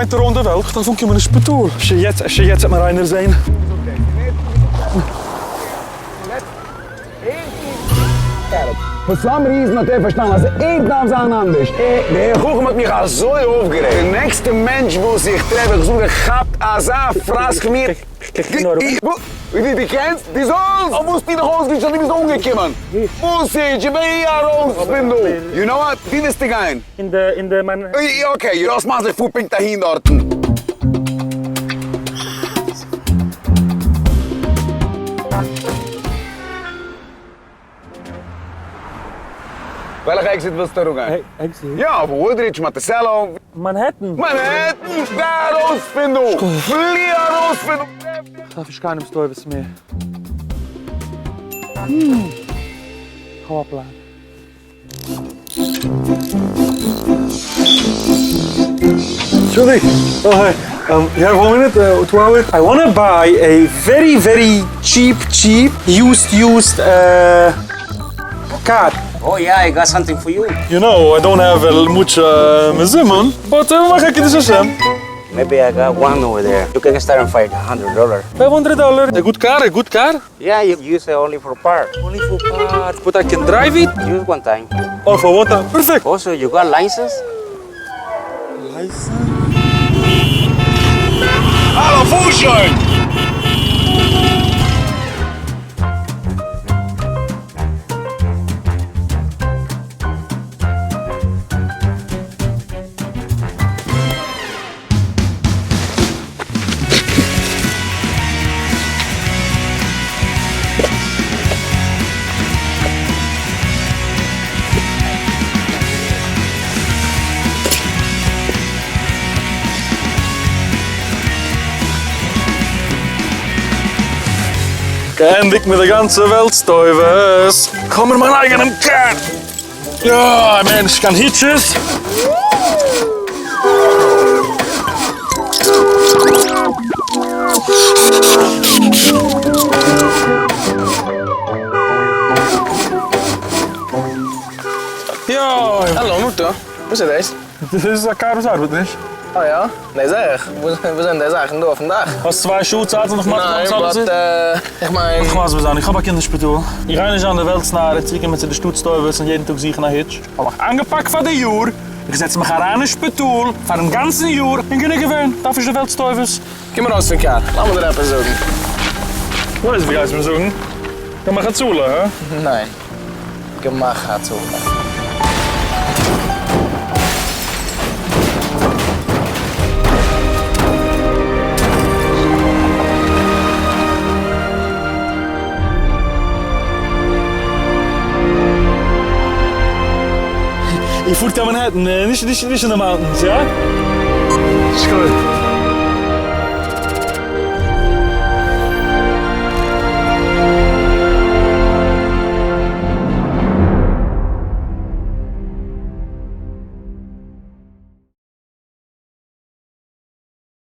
kilometer rond de Welt. Dan vond ik me een spetool. Als je jetzt maar einer zijn. Voor some reason hat verstanden, also ich darf sagen anders. Der Kuchen hat mich so aufgeregt. Der nächste Mensch, der sich treffe, gesucht, gehabt, Asa, Fraß, Gemir. Wie die kennst? Die Sohns! Oh, muss die noch ausgehen, die bist umgekommen. Muss ich, bin hier raus, bin du. You know what? Die ist die gein. In de man... Okay, you lost mal Fuhrpink dahin dort. Welke exit willst du da gehen? Exit? Ja, Woodridge, Monticello. Manhattan. Manhattan, da raus, bin du. Flieh raus, bin du. Darf ich gar nicht was mehr. Hoppla. Sorry. Oh, hi. You have 1 minute, 2 hours? I want to buy a very cheap used car. Oh yeah, I got something for you. You know, I don't have much mazimon, but what ga ik dus zeggen? Maybe I got one over there. You can start on $500. $500. A good car? Yeah, you use it only for part. Only for part. But I can drive it? Use one time. Oh, for one time. Perfect. Also, you got license? License? Hallo, Fußschön! Endlich mit der ganzen Welt Stäubes. Komm in meinen eigenen Car. Ja, Mensch, ich kann Hitches. Ja, Hallo, Mutter. Wo ist das? das ist ein Caro nicht? Oh ja? Nee, zeg. We zijn deze eigen door vandaag. Als 2 Schuhe zaten noch mal. Nee, wat, ich mein... Ich weiß nicht, ich habe ein Kinderspital. Ich reine nicht an der Welt nach, ich zeige mit den Stutztäubes und jeden Tag sehe ich nach Hitch. Ich habe mich angepackt von der Jahr. Ich setze mich an ein Spital für ein ganzes Jahr. Ich kann nicht gewöhnen, darf ich die Weltstäubes. Gib mir raus für den Kerl. Lass mal den suchen. Weiß ich, wie heißt man suchen? Kann man zuhlen, hä? Nein. Gemacht hat so. Ich fuhr da Manhattan, nicht in the mountains, ja? Ist gut.